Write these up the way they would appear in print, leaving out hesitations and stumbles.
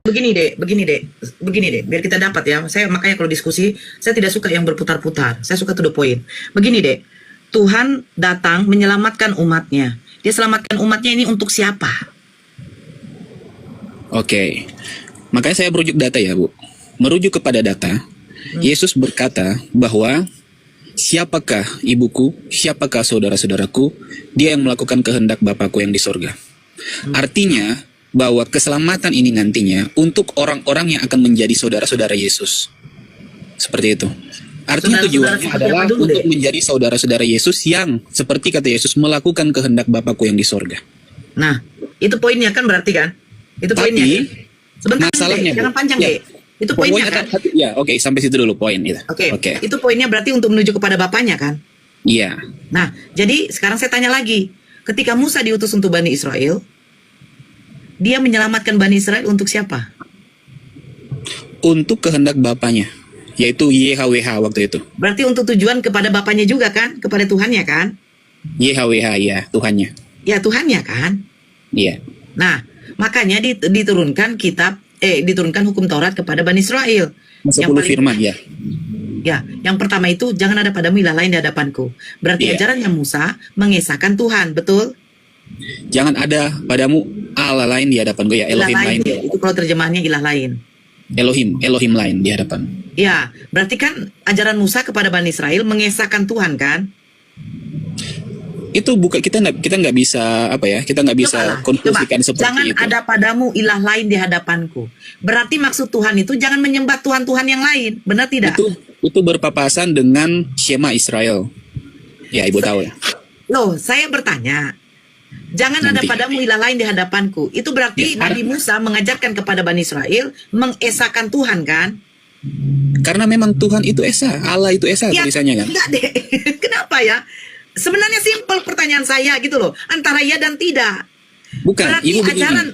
begini deh, biar kita dapat ya. Saya makanya kalau diskusi, saya tidak suka yang berputar-putar. Saya suka to the point. Begini deh, Tuhan datang menyelamatkan umatnya. Dia selamatkan umatnya ini untuk siapa? Oke, makanya saya merujuk data ya Bu. Merujuk kepada data, Yesus berkata bahwa siapakah ibuku, siapakah saudara-saudaraku, dia yang melakukan kehendak Bapakku yang di sorga. Artinya bahwa keselamatan ini nantinya untuk orang-orang yang akan menjadi saudara-saudara Yesus. Seperti itu. Artinya tujuannya adalah untuk menjadi saudara-saudara Yesus yang seperti kata Yesus melakukan kehendak Bapakku yang di sorga. Nah, itu poinnya kan berarti kan? Itu poinnya. Sebentar, masalahnya jangan panjang ya. deh. Itu poinnya kan? Ya, oke, sampai situ dulu poin itu. Oke. Itu poinnya berarti untuk menuju kepada Bapaknya kan? Iya. Nah, jadi sekarang saya tanya lagi. Ketika Musa diutus untuk Bani Israel, dia menyelamatkan Bani Israel untuk siapa? Untuk kehendak Bapaknya, yaitu YHWH waktu itu. Berarti untuk tujuan kepada Bapaknya juga kan? Kepada Tuhannya kan? YHWH, ya, Tuhannya. Ya, Tuhannya kan? Iya. Nah, makanya diturunkan hukum Taurat kepada Bani Israel. 10 firman, ya. Ya, yang pertama itu jangan ada padamu ilah lain di hadapanku. Berarti ajarannya Musa mengesahkan Tuhan, betul? Jangan ada padamu Allah lain di hadapan gue, ya, Elohim lain. Itu kalau terjemahannya ilah lain. Elohim lain di hadapan. Ya, berarti kan ajaran Musa kepada Bani Israel mengesahkan Tuhan kan? Itu bukan kita nggak bisa kita nggak bisa konklusikan seperti jangan itu. Jangan ada padamu ilah lain di hadapanku. Berarti maksud Tuhan itu jangan menyembah Tuhan-Tuhan yang lain, benar tidak? Itu berpapasan dengan Shema Israel. Ya, Ibu tahu ya. Loh, saya bertanya. Jangan ada padamu ilah lain di hadapanku. Itu berarti Nabi Musa mengajarkan kepada Bani Israel mengesahkan Tuhan kan? Karena memang Tuhan itu esa, Allah itu esa tulisannya kan? Enggak deh. Kenapa ya? Sebenarnya simpel pertanyaan saya gitu loh. Antara ya dan tidak. Bukan, berarti Ibu ajaran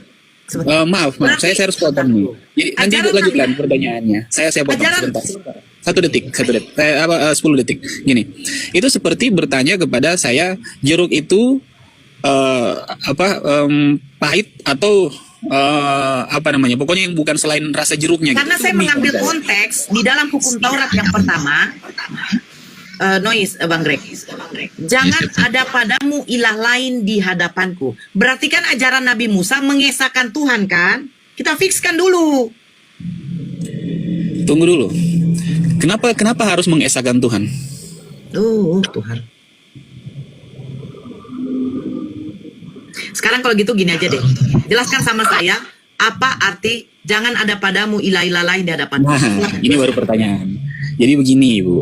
maaf, saya harus potong nih. Jadi nanti Ibu lanjutkan pertanyaannya. Saya potong sebentar. 1 detik. 10 detik. Gini, itu seperti bertanya kepada saya, jeruk itu pahit atau pokoknya yang bukan selain rasa jeruknya. Karena gitu. Saya mengambil konteks di dalam hukum Taurat yang pertama, Bang Greg. Jangan ada padamu ilah lain di hadapanku. Berarti kan ajaran Nabi Musa mengesahkan Tuhan kan? Kita fikskan dulu. Tunggu dulu. Kenapa harus mengesahkan Tuhan? Tuhan. Sekarang kalau gitu gini aja deh. Jelaskan sama saya apa arti jangan ada padamu ilah-ilah lain di hadapanku. Nah, ini baru pertanyaan. Jadi begini, Ibu.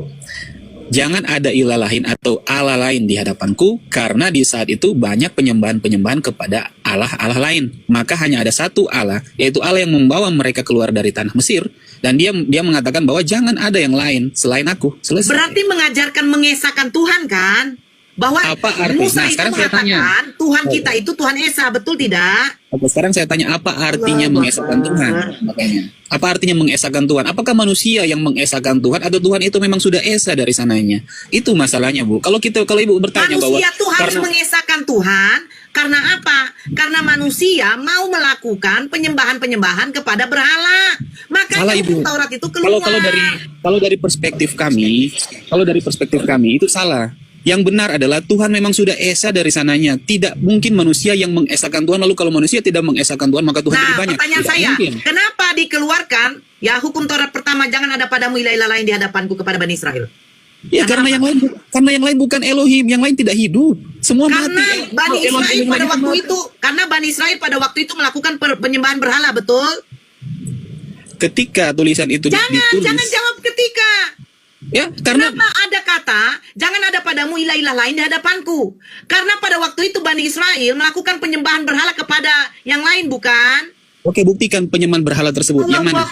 Jangan ada ilah lain atau Allah lain di hadapanku, karena di saat itu banyak penyembahan-penyembahan kepada Allah-Allah lain. Maka hanya ada satu Allah, yaitu Allah yang membawa mereka keluar dari tanah Mesir. Dan dia mengatakan bahwa jangan ada yang lain selain aku. Selesai. Berarti mengajarkan mengesahkan Tuhan kan? Bahwa Musa itu mengatakan Tuhan kita itu Tuhan Esa, betul tidak? Oke, sekarang saya tanya apa artinya mengesahkan Tuhan? Makanya, apa artinya mengesahkan Tuhan? Apakah manusia yang mengesahkan Tuhan atau Tuhan itu memang sudah esa dari sananya? Itu masalahnya, Bu. Kalau Ibu bertanya bahwa manusia tuh harus mengesahkan Tuhan karena apa? Karena manusia mau melakukan penyembahan-penyembahan kepada berhala. Makanya hukum Taurat itu keluar. Kalau dari perspektif kami itu salah. Yang benar adalah Tuhan memang sudah esa dari sananya. Tidak mungkin manusia yang mengesahkan Tuhan, lalu kalau manusia tidak mengesahkan Tuhan, maka Tuhan jadi banyak. Pertanyaan saya, kenapa dikeluarkan hukum Taurat pertama, jangan ada padamu ilah-ilah lain di hadapanku kepada Bani Israel? Ya, karena yang lain bukan Elohim, yang lain tidak hidup. Semua mati. Karena Bani Israel pada waktu itu melakukan penyembahan berhala, betul? Ketika tulisan itu ditulis. Jangan jawab ketika. Ya, karena kenapa ada kata jangan ada padamu ilah-ilah lain di hadapanku? Karena pada waktu itu Bani Israel melakukan penyembahan berhala kepada yang lain, bukan? Oke, buktikan penyembahan berhala tersebut. Yang mana?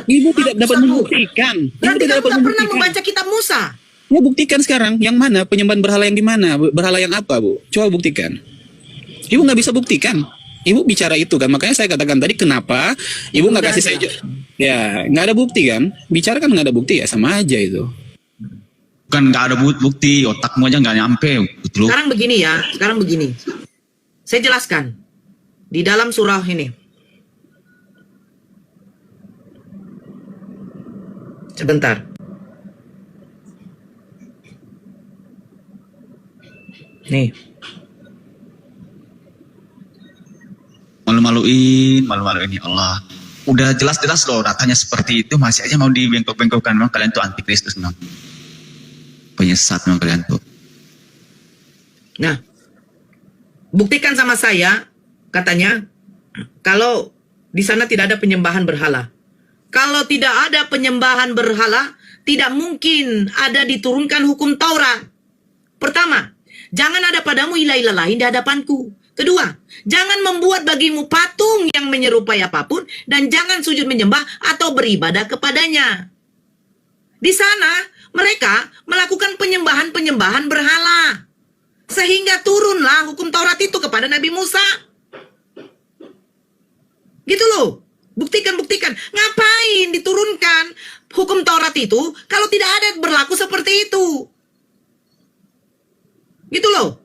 Ibu tidak dapat membuktikan. Berarti kamu tidak pernah membaca kitab Musa. Ya, buktikan sekarang. Yang mana? Penyembahan berhala yang di mana? Berhala yang apa, Bu? Coba buktikan. Ibu nggak bisa buktikan. Ibu bicara itu kan, makanya saya katakan tadi kenapa Ibu nggak kasih saya. Ya, nggak ada bukti kan? Bicara kan nggak ada bukti, ya sama aja itu. Kan nggak ada bukti, otakmu aja nggak nyampe. Betul. Sekarang begini. Saya jelaskan di dalam surah ini. Sebentar. Nih. Malu-maluin ya Allah. Udah jelas-jelas loh datanya seperti itu, masih aja mau dibengkok-bengkokkan. Memang kalian tuh antikristus memang. Penyesat memang kalian tuh. Nah, buktikan sama saya, katanya, kalau di sana tidak ada penyembahan berhala. Kalau tidak ada penyembahan berhala, tidak mungkin ada diturunkan hukum Taurat. Pertama, jangan ada padamu ilah-ilah lain di hadapanku. Kedua, jangan membuat bagimu patung yang menyerupai apapun dan jangan sujud menyembah atau beribadah kepadanya. Di sana, mereka melakukan penyembahan-penyembahan berhala. Sehingga turunlah hukum Taurat itu kepada Nabi Musa. Gitu loh. Buktikan. Ngapain diturunkan hukum Taurat itu kalau tidak ada berlaku seperti itu? Gitu loh.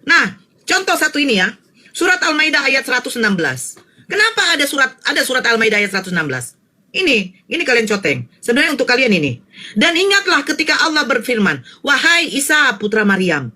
Nah, contoh satu ini ya. Surat Al-Maidah ayat 116. Kenapa ada surat Al-Maidah ayat 116? Ini kalian coteng. Sebenarnya untuk kalian ini. Dan ingatlah ketika Allah berfirman, "Wahai Isa putra Maryam,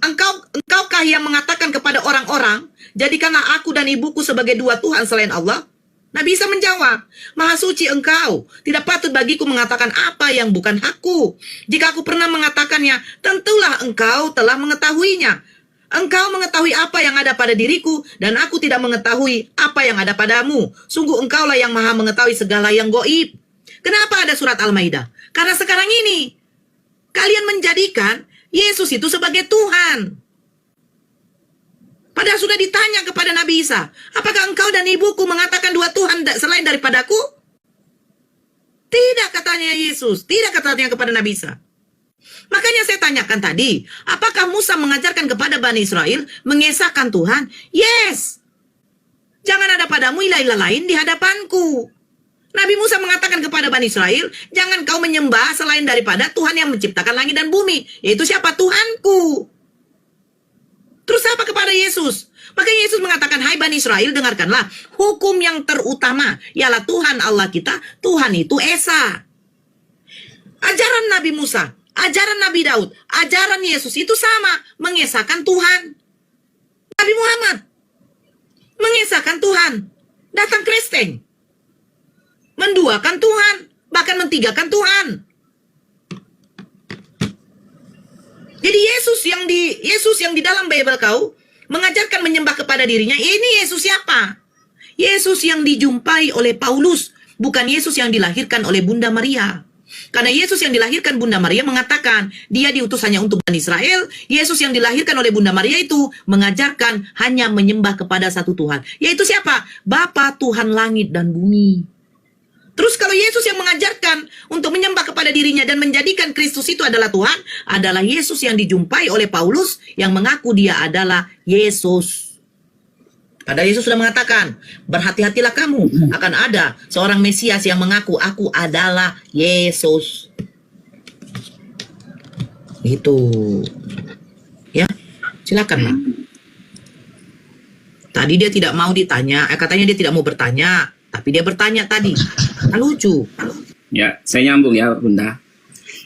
engkaukah yang mengatakan kepada orang-orang, jadikanlah aku dan ibuku sebagai dua Tuhan selain Allah?" Nabi Isa menjawab, "Maha suci engkau, tidak patut bagiku mengatakan apa yang bukan hakku. Jika aku pernah mengatakannya, tentulah engkau telah mengetahuinya. Engkau mengetahui apa yang ada pada diriku, dan aku tidak mengetahui apa yang ada padamu. Sungguh engkaulah yang maha mengetahui segala yang goib." Kenapa ada surat Al-Maidah? Karena sekarang ini, kalian menjadikan Yesus itu sebagai Tuhan. Padahal sudah ditanya kepada Nabi Isa, "Apakah engkau dan ibuku mengatakan dua Tuhan selain daripadaku?" Tidak, katanya Yesus. Tidak, katanya kepada Nabi Isa. Makanya saya tanyakan tadi, apakah Musa mengajarkan kepada Bani Israel mengesahkan Tuhan? Yes. Jangan ada padamu ilah-ilah lain di hadapanku. Nabi Musa mengatakan kepada Bani Israel, jangan kau menyembah selain daripada Tuhan yang menciptakan langit dan bumi. Yaitu siapa? Tuhanku. Terus apa kepada Yesus? Makanya Yesus mengatakan, "Hai Bani Israel, dengarkanlah. Hukum yang terutama ialah Tuhan Allah kita, Tuhan itu Esa." Ajaran Nabi Musa, ajaran Nabi Daud, ajaran Yesus itu sama. Mengesahkan Tuhan. Nabi Muhammad mengesahkan Tuhan. Datang Kristen. Menduakan Tuhan. Bahkan mentigakan Tuhan. Jadi Yesus yang di dalam Bible kau mengajarkan menyembah kepada dirinya, ini Yesus siapa? Yesus yang dijumpai oleh Paulus, bukan Yesus yang dilahirkan oleh Bunda Maria. Karena Yesus yang dilahirkan Bunda Maria mengatakan dia diutus hanya untuk Bani Israel. Yesus yang dilahirkan oleh Bunda Maria itu mengajarkan hanya menyembah kepada satu Tuhan. Yaitu siapa? Bapa Tuhan langit dan bumi. Terus kalau Yesus yang mengajarkan untuk menyembah kepada dirinya dan menjadikan Kristus itu adalah Tuhan, adalah Yesus yang dijumpai oleh Paulus yang mengaku dia adalah Yesus. Padahal Yesus sudah mengatakan, berhati-hatilah kamu, akan ada seorang Mesias yang mengaku, aku adalah Yesus. Itu. Ya, silakan lah. Tadi dia tidak mau ditanya, katanya dia tidak mau bertanya, tapi dia bertanya tadi. Lucu. Ya, saya nyambung ya Bunda.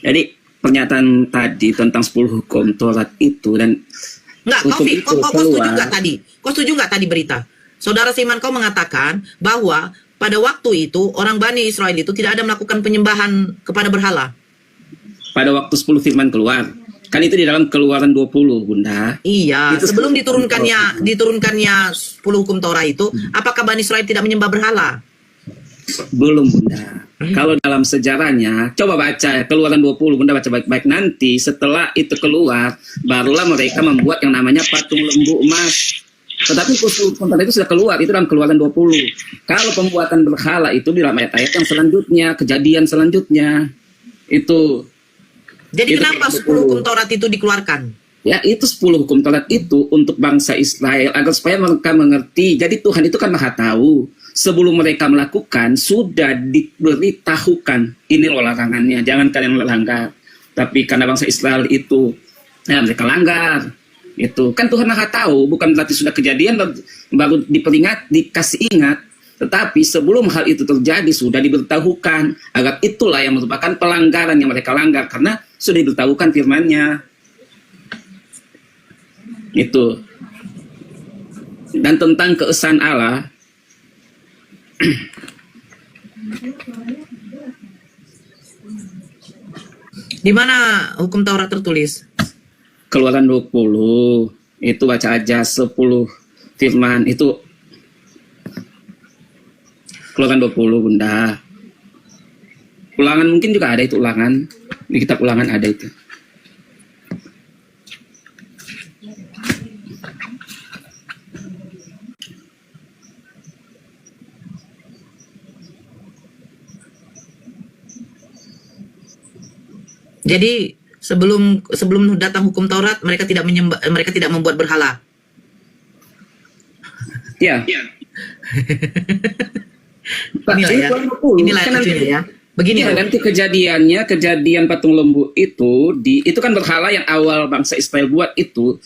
Jadi pernyataan tadi tentang 10 hukum Taurat itu dan Enggak, kau setuju nggak tadi? Kau setuju nggak tadi berita? Saudara Seiman kau mengatakan bahwa pada waktu itu orang Bani Israel itu tidak ada melakukan penyembahan kepada berhala. Pada waktu 10 firman keluar. Kan itu di dalam Keluaran 20, Bunda. Iya, itu sebelum diturunkannya 10 hukum Taurat itu, apakah Bani Israel tidak menyembah berhala? Belum, Bunda. Kalau dalam sejarahnya, coba baca Keluaran 20, Bunda baca baik-baik. Nanti setelah itu keluar, barulah mereka membuat yang namanya patung lembu emas. Tetapi hukum itu sudah keluar, itu dalam Keluaran 20. Kalau pembuatan berhala itu di dalam ayat-ayat yang selanjutnya, kejadian selanjutnya. Itu. Jadi itu kenapa 10 hukum Taurat itu dikeluarkan? Ya, itu 10 hukum Taurat itu untuk bangsa Israel agar supaya mereka mengerti. Jadi Tuhan itu kan Maha tahu. Sebelum mereka melakukan sudah diberitahukan ini loh larangannya, jangan kalian melanggar. Tapi karena bangsa Israel itu ya mereka langgar. Itu kan Tuhan Maha tahu, bukan berarti sudah kejadian baru diperingat, dikasih ingat. Tetapi sebelum hal itu terjadi sudah diberitahukan agar itulah yang merupakan pelanggaran yang mereka langgar karena sudah diberitahukan firman-Nya. Itu. Dan tentang keesaan Allah, Di mana hukum Taurat tertulis? Keluaran 20 itu baca aja 10 firman itu. Keluaran 20 Bunda. Ulangan mungkin juga ada itu ulangan. Di kitab ulangan ada itu. Jadi sebelum datang hukum Taurat, mereka tidak membuat berhala. Ya. Inilah ya. Inilah Kan nanti, lucunya ya. Begini ya, loh. nanti kejadian patung lembu itu kan berhala yang awal bangsa Israel buat itu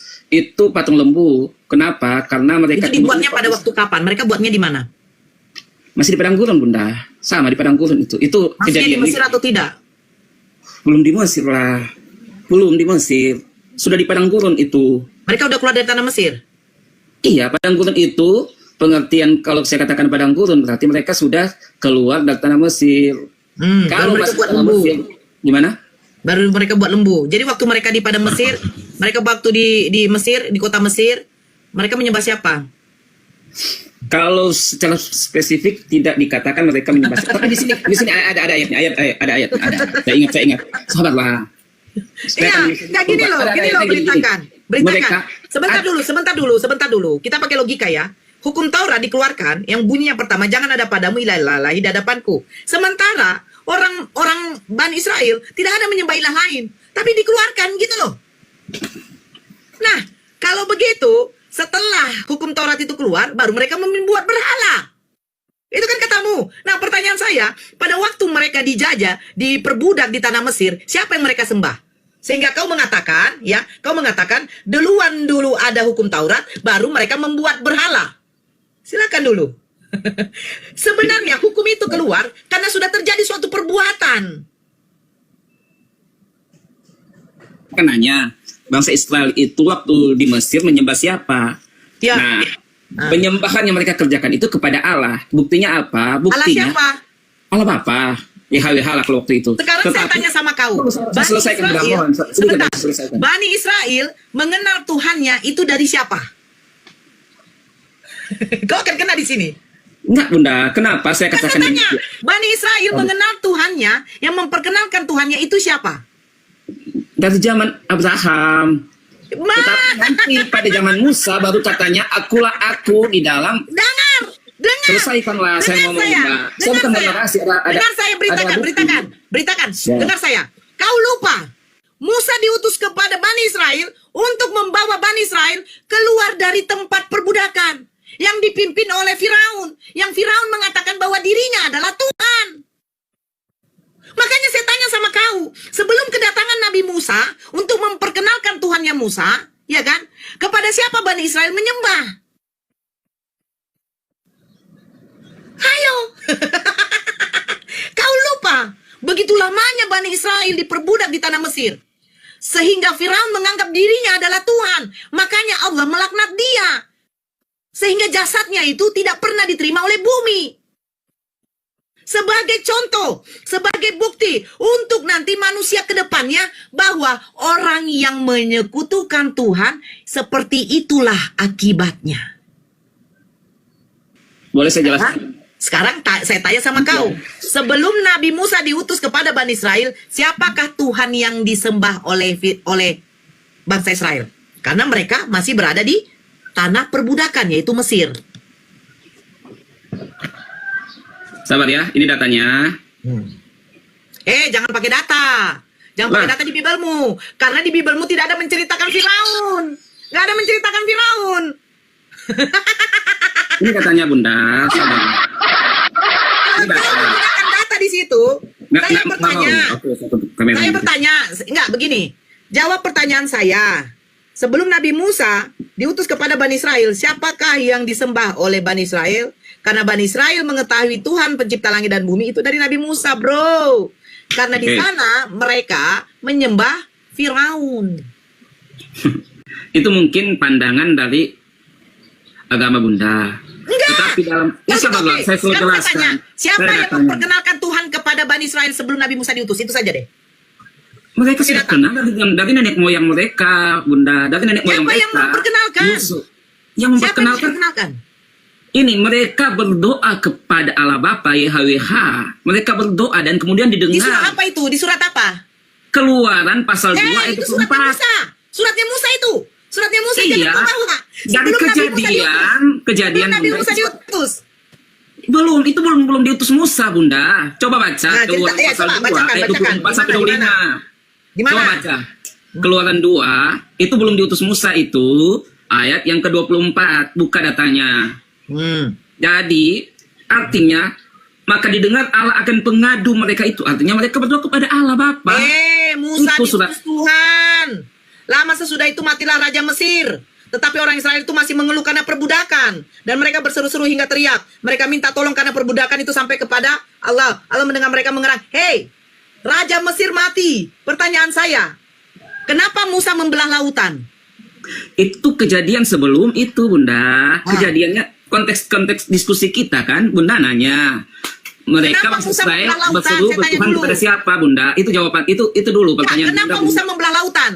patung lembu. Kenapa? Karena mereka Itu dibuatnya pada waktu kapan? Mereka buatnya di mana? masih di padang gurun Bunda. Sama di padang gurun itu. Itu Masih di kejadian Mesir atau tidak? belum di Mesir lah. Belum di Mesir. Sudah di padang gurun itu. Mereka udah keluar dari tanah Mesir. Iya, padang gurun itu pengertian kalau saya katakan padang gurun berarti mereka sudah keluar dari tanah Mesir. Baru Kalau mereka masih buat tanah lembu. Mesir, gimana? Baru mereka buat lembu. Jadi waktu mereka di padang Mesir, mereka waktu di Mesir, di kota Mesir, mereka menyembah siapa? Kalau secara spesifik tidak dikatakan mereka menyembah. Tapi di sini ada ayatnya, ada ayat. Saya ingat. Sabarlah. Iya, nggak gini loh, beritakan. Mereka- Sebentar dulu. Kita pakai logika ya. Hukum Taurat dikeluarkan, yang bunyinya pertama, jangan ada padamu ilah lain di hadapanku. Sementara orang Bani Israel tidak ada menyembah ilah lain, tapi dikeluarkan gitu loh. Nah, kalau begitu, setelah hukum Taurat itu keluar, baru mereka membuat berhala. Itu kan katamu. Nah, pertanyaan saya, pada waktu mereka dijajah, diperbudak di tanah Mesir, siapa yang mereka sembah? Sehingga kau mengatakan, duluan dulu ada hukum Taurat, baru mereka membuat berhala. Silakan dulu. Sebenarnya hukum itu keluar karena sudah terjadi suatu perbuatan. Kan nanya, bangsa Israel itu waktu di Mesir menyembah siapa? Ya. Nah, penyembahan yang mereka kerjakan itu kepada Allah. Buktinya apa? Allah Buktinya siapa? Allah Bapa. YHWH lah kalau waktu itu. Sekarang saya Tetapi- tanya sama kau. Saya selesaikan, Bunda. Mohon, Sebentar. saya selesaikan. Bani Israel mengenal Tuhannya itu dari siapa? Kau akan kena di sini. Enggak, Bunda. Kenapa saya Kan saya katakan tanya, ini? Bani Israel mengenal Tuhannya, yang memperkenalkan Tuhannya itu siapa? Dari zaman Abraham. Tetapi nanti pada zaman Musa baru katanya akulah aku di dalam. Dengar. Selesaikanlah saya ngomong, Mbak. Saya bukan menarasi. Dengar saya, beritakan. Ya. Dengar saya. Kau lupa, Musa diutus kepada Bani Israel untuk membawa Bani Israel keluar dari tempat perbudakan yang dipimpin oleh Firaun. Yang Firaun mengatakan bahwa dirinya adalah Tuhan. Makanya saya tanya sama kau, sebelum kedatangan Nabi Musa untuk memperkenalkan Tuhannya Musa, ya kan? Kepada siapa Bani Israel menyembah? Ayo. Kau lupa, begitu lamanya Bani Israel diperbudak di tanah Mesir. Sehingga Firaun menganggap dirinya adalah Tuhan. Makanya Allah melaknat dia. Sehingga jasadnya itu tidak pernah diterima oleh bumi. Sebagai contoh, sebagai bukti untuk nanti manusia ke depannya bahwa orang yang menyekutukan Tuhan seperti itulah akibatnya. Boleh saya jelaskan? Hah? Sekarang saya tanya sama kau. Sebelum Nabi Musa diutus kepada Bani Israel, siapakah Tuhan yang disembah oleh bangsa Israel? Karena mereka masih berada di tanah perbudakan, yaitu Mesir. Sabar ya, ini datanya. Jangan pakai data. Jangan pakai data di Bibelmu. Karena di Bibelmu tidak ada menceritakan Firaun. Nggak ada menceritakan Firaun. Ini katanya Bunda. Sabar. Ini Kalau kau menggunakan data di situ, saya bertanya. Saya bertanya, enggak begini. Jawab pertanyaan saya. Sebelum Nabi Musa diutus kepada Bani Israel. Siapakah yang disembah oleh Bani Israel? Karena Bani Israel mengetahui Tuhan pencipta langit dan bumi itu dari Nabi Musa, bro. Karena di Oke. sana mereka menyembah Firaun. Itu mungkin pandangan dari agama Bunda. Enggak. Tetapi dalam sabarlah, Oke, saya selalu sekarang saya jelaskan. tanya, siapa Saya yang tanya. memperkenalkan Tuhan kepada Bani Israel sebelum Nabi Musa diutus? Itu saja deh. Mereka sudah kenal dari nenek moyang mereka, Bunda. Dari nenek moyang Siapa mereka. yang memperkenalkan? Yusuf. Yang Siapa yang memperkenalkan memperkenalkan? ini mereka berdoa kepada Allah Bapa YHWH. Mereka berdoa dan kemudian Di surat didengar. apa itu? Di surat apa? Keluaran pasal 2 ayat Itu suratnya 24. Musa. Suratnya Musa itu. Suratnya Musa Iya. jangan tahu nggak? Dari kejadian Nabi Bunda, Musa itu diutus. belum diutus Musa, Bunda. Coba baca Nah, Keluaran cerita- pasal coba 2 bacakan, ayat bacakan. 24 sampai 25. Di Coba mana? baca. Keluaran 2 itu belum diutus Musa itu ayat yang ke-24, buka datanya. Jadi artinya maka didengar Allah akan pengadu mereka itu. Artinya mereka berdoa kepada Allah Bapa. Musa Itu diutus surat. Tuhan. Lama sesudah itu matilah Raja Mesir. Tetapi orang Israel itu masih mengeluh karena perbudakan. Dan mereka berseru-seru hingga teriak. Mereka minta tolong karena perbudakan itu sampai kepada Allah. Allah mendengar mereka mengerang. Hei, Raja Mesir mati. Pertanyaan saya, kenapa Musa membelah lautan? Itu kejadian sebelum itu, Bunda. Kejadiannya konteks diskusi kita kan, Bunda nanya. Mereka Kenapa bangsa Musa Israel membelah lautan? berseru Saya tanya bertuhan dulu. kepada siapa, Bunda? Itu jawaban itu dulu Ya, pertanyaan kenapa Bunda. Musa membelah lautan?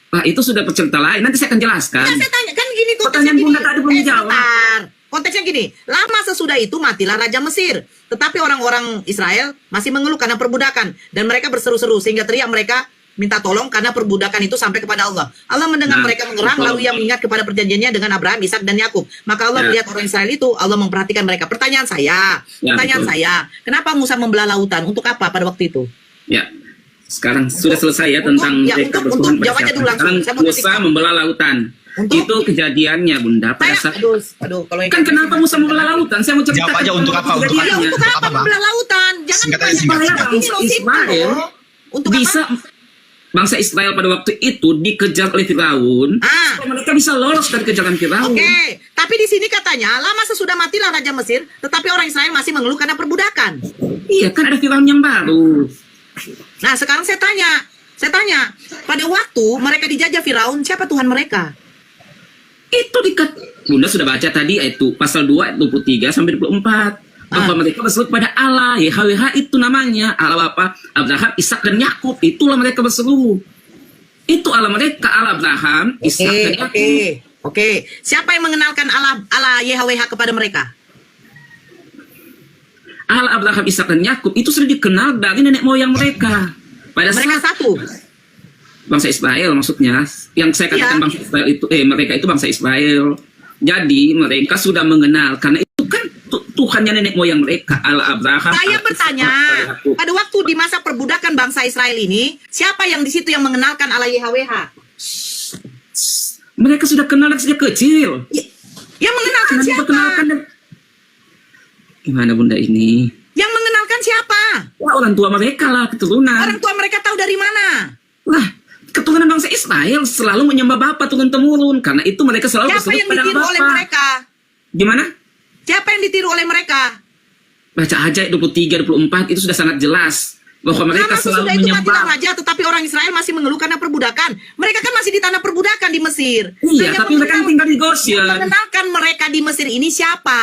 Nah, itu sudah cerita lain. Nanti saya akan jelaskan. Nah, saya tanya, kan gini konteksnya Pertanyaan gini. Bunda tadi belum dijawab. Sebentar. Konteksnya gini, lama sesudah itu matilah Raja Mesir. Tetapi orang-orang Israel masih mengeluh karena perbudakan. Dan mereka berseru-seru sehingga teriak mereka minta tolong karena perbudakan itu sampai kepada Allah. Allah mendengar Nah, mereka mengerang, betul. lalu ia mengingat kepada perjanjiannya dengan Abraham, Ishak dan Yakub. Maka Allah Ya. melihat orang Israel itu, Allah memperhatikan mereka. Pertanyaan Ya, pertanyaan betul. saya, kenapa Musa membelah lautan? Untuk apa pada waktu itu? Ya. Sekarang sudah selesai ya Untuk- tentang ya, mereka untuk bertuhan pada jawab aja siapa. dulu langsung. Sekarang Saya mau Musa ketik. membelah lautan. Untuk- Itu kejadiannya, Bunda. Pada saat Aduh, kalau yang kan kenapa Musa membelah lautan? Saya mau cerita. Jawab aja untuk apa, untuk Ya, kejadiannya. untuk apa Apa, Bang? membelah lautan? Jangan Singkat aja, tanya singkat, banyak. singkat. Ini loh, Bangsa simpel Israel loh. Untuk bisa bangsa Israel pada waktu itu dikejar oleh Firaun. Ah. Supaya mereka bisa lolos dari kejaran Firaun. Oke, tapi di sini katanya lama sesudah matilah Raja Mesir, tetapi orang Israel masih mengeluh karena perbudakan. Iya, kan ada Firaun yang baru. Nah, sekarang saya tanya, pada waktu mereka dijajah Firaun, siapa Tuhan mereka? Itu Bunda sudah baca tadi itu pasal 2 ayat 23 sampai 24. Bahwa mereka berseru kepada Allah, YHWH itu namanya, Allah Bapa, Abraham, Ishak dan Yakub. Itulah mereka berseru. Itu Allah mereka, Allah Abraham, Ishak dan Yakub. Oke. Siapa yang mengenalkan Allah YHWH kepada mereka? Allah Abraham, Ishak dan Yakub itu sudah dikenal dari nenek moyang mereka. Pada Mereka saat satu. bangsa Israel maksudnya, yang saya katakan Ya. bangsa Israel itu, mereka itu bangsa Israel. Jadi mereka sudah mengenal karena itu kan Tuhannya nenek moyang mereka, Allah Abraham. Saya Allah Ishak, bertanya, Allah Yakub. pada waktu di masa perbudakan bangsa Israel ini, siapa yang di situ yang mengenalkan Allah YHWH? Mereka sudah kenal dari sejak kecil. Yang mengenalkan Nanti siapa? perkenalkan dan- Gimana Bunda ini? Yang mengenalkan siapa? Wah, orang tua mereka lah, keturunan. Orang tua mereka tahu dari mana? Wah, keturunan bangsa Israel selalu menyembah Bapa turun-temurun. Karena itu mereka selalu Siapa berseru yang kepada ditiru oleh Bapa. mereka? Gimana? Siapa yang ditiru oleh mereka? Baca aja 23, 24 itu sudah sangat jelas. Bahwa mereka Lama selalu sesudah itu matilah menyembah. raja, tetapi orang Israel masih mengeluh karena perbudakan. Mereka kan masih di tanah perbudakan di Mesir. Iya, Nah, yang tapi mereka mengenal- tinggal di Goshen. mengenalkan mereka di Mesir ini siapa?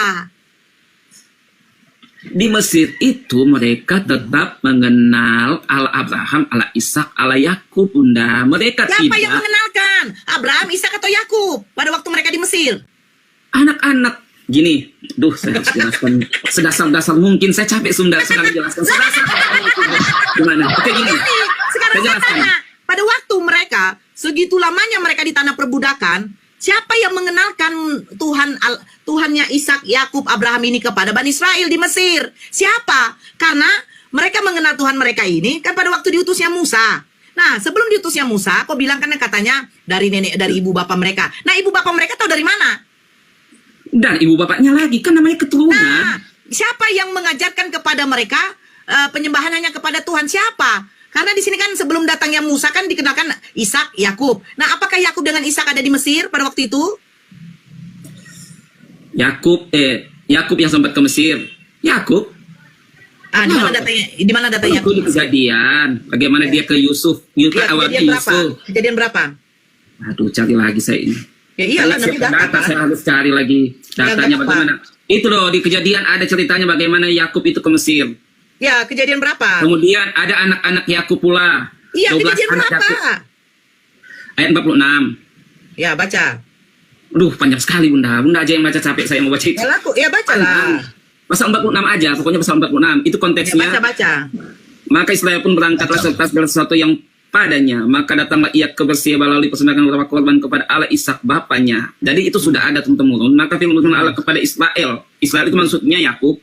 Di Mesir itu mereka tetap mengenal Allah Abraham, Allah Ishak, Allah Yakub, Bunda. Mereka Siapa yang tidak mengenalkan? Abraham, Ishak atau Yakub pada waktu mereka di Mesir? anak-anak. Gini, saya harus jelaskan sedasar-dasar mungkin. Saya capek sekali jelaskan sedasar mungkin. Gimana? Oke, gini. Sekarang saya jelaskan. tanya, pada waktu mereka segitu lamanya mereka di tanah perbudakan, siapa yang mengenalkan Tuhannya Ishak, Yakub, Abraham ini kepada Bani Israel di Mesir? Siapa? Karena mereka mengenal Tuhan mereka ini kan pada waktu diutusnya Musa. Nah, sebelum diutusnya Musa, kau bilang kan katanya dari ibu bapak mereka. Nah, ibu bapak mereka tahu dari mana? Dan ibu bapaknya lagi, kan namanya keturunan. Nah, siapa yang mengajarkan kepada mereka penyembahan hanya kepada Tuhan? Siapa? Karena di sini kan sebelum datangnya Musa kan dikenalkan Ishak, Yakub. Nah, apakah Yakub dengan Ishak ada di Mesir pada waktu itu? Yakub yang sempat ke Mesir. Yakub. Di mana datanya? Di mana datanya? Itu di Kejadian. Bagaimana dia ke Yusuf? Awal Kejadian berapa? Yusuf. Kejadian berapa? Aduh, cari lagi saya ini. Ya iyalah, Saya nanti siapkan data data, kan. saya harus cari lagi datanya apa? bagaimana. Itu loh di Kejadian ada ceritanya bagaimana Yakub itu ke Mesir. Ya, kejadian berapa? Kemudian ada anak-anak Yakub pula. Iya, 12 kejadian anak berapa? Yakub. Ayat 46. Ya, baca. Aduh, panjang sekali Bunda. Bunda aja yang baca, capek saya mau baca itu. Ya bacalah. Pasal 46 aja, pokoknya pasal 46. Itu Ya, konteksnya. baca. Maka Israel pun berangkatlah serta segala sesuatu yang padanya. Maka datanglah ia ke Berseba melalui persembahkan beberapa korban kepada Allah Ishak bapaknya. Jadi itu sudah ada turun-temurun. Maka firman Allah kepada Israel. Israel itu maksudnya Yakub.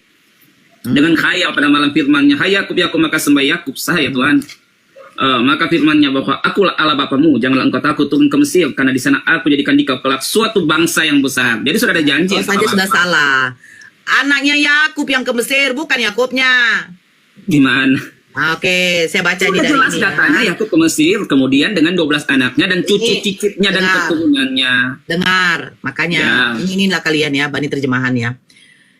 Dengan khayal pada malam firman-Nya, "Hai Yakub, Yakub," maka sembah Yakub, "Sahaya Tuhan." Maka firman-Nya bahwa akulah Allah bapamu, janganlah engkau takut turun ke Mesir, karena di sana aku jadikan dikau kelak suatu bangsa yang besar. Jadi sudah ada janji. Oh, saja sudah salah. Anaknya Yakub yang ke Mesir, bukan Yakubnya. Gimana? Oke, saya baca Sudah di dari jelas ini. datanya Yakub ke Mesir, kemudian dengan 12 anaknya dan cucu cicitnya dan dengar. keturunannya. Dengar, makanya inilah kalian ya, Bani terjemahan ya.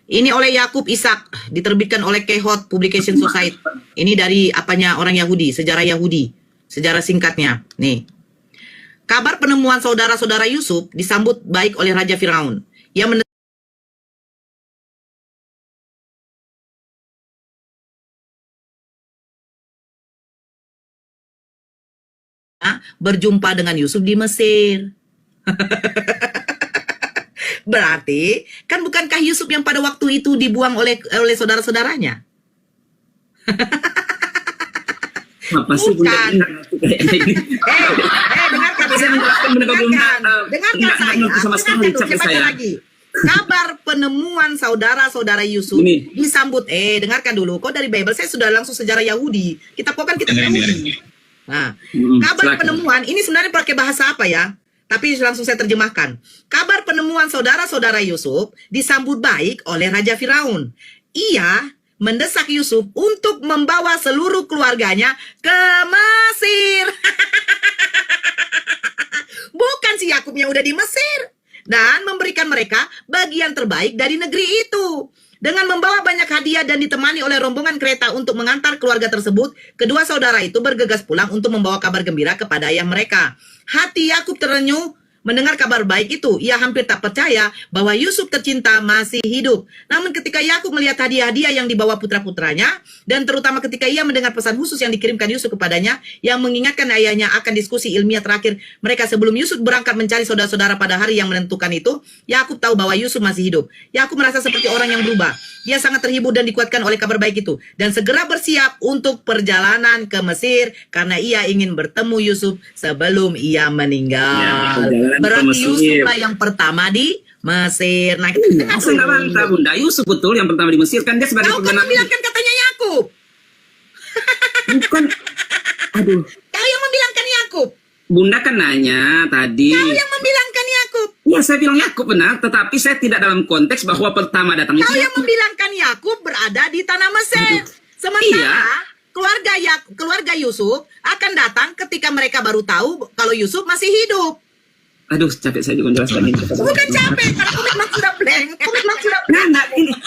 Ini oleh Yakub Ishak, diterbitkan oleh Kehot Publication Society. Ini dari apanya orang Yahudi, sejarah Yahudi, sejarah singkatnya. Nih, kabar penemuan saudara-saudara Yusuf disambut baik oleh Raja Firaun. Ia berjumpa dengan Yusuf di Mesir. Berarti, kan bukankah Yusuf yang pada waktu itu dibuang oleh saudara-saudaranya? Apa sih Bunda? Bukan. Dengarkan. Saya menjelaskan Bunda kalau belum Dengarkan saya. sama sekali Dengarkan dulu, saya baca lagi. Kabar penemuan saudara-saudara Yusuf Ini. disambut. Dengarkan dulu. Kok dari Bible saya sudah langsung sejarah Yahudi. Kita Dengerin. Yahudi. Nah, kabar silakan. penemuan ini sebenarnya pakai bahasa apa ya? Tapi langsung saya terjemahkan. Kabar penemuan saudara-saudara Yusuf disambut baik oleh Raja Firaun. Ia mendesak Yusuf untuk membawa seluruh keluarganya ke Mesir. Bukan si Yakub yang udah di Mesir. Dan memberikan mereka bagian terbaik dari negeri itu. Dengan membawa banyak hadiah dan ditemani oleh rombongan kereta untuk mengantar keluarga tersebut, kedua saudara itu bergegas pulang untuk membawa kabar gembira kepada ayah mereka. Hati Yakub terenyuh mendengar kabar baik itu. Ia hampir tak percaya bahwa Yusuf tercinta masih hidup. Namun ketika Yakub melihat hadiah-hadiah yang dibawa putra-putranya, dan terutama ketika ia mendengar pesan khusus yang dikirimkan Yusuf kepadanya, yang mengingatkan ayahnya akan diskusi ilmiah terakhir mereka sebelum Yusuf berangkat mencari saudara-saudara pada hari yang menentukan itu, Yakub tahu bahwa Yusuf masih hidup. Yakub merasa seperti orang yang berubah. Dia sangat terhibur dan dikuatkan oleh kabar baik itu, dan segera bersiap untuk perjalanan ke Mesir karena ia ingin bertemu Yusuf sebelum ia meninggal. Ya, Berarti Yusuf lah yang pertama di Mesir. Nah, kita dengar Saya nggak bantah Bunda. Yusuf betul yang pertama di Mesir, kan dia sebagai Kau kan perdana. membilangkan katanya Yakub. Bukan. Aduh. Kau yang membilangkan Yakub. Bunda kan nanya tadi. Kau yang membilangkan Yakub. Ya saya bilang Yakub benar, tetapi saya tidak dalam konteks bahwa pertama datang Kau itu yang Yakub. membilangkan Yakub berada di tanah Mesir. Sementara keluarga Yusuf akan datang ketika mereka baru tahu kalau Yusuf masih hidup. Aduh, capek saya juga menjelaskan ini. Bukan capek, karena komitmen sudah blank.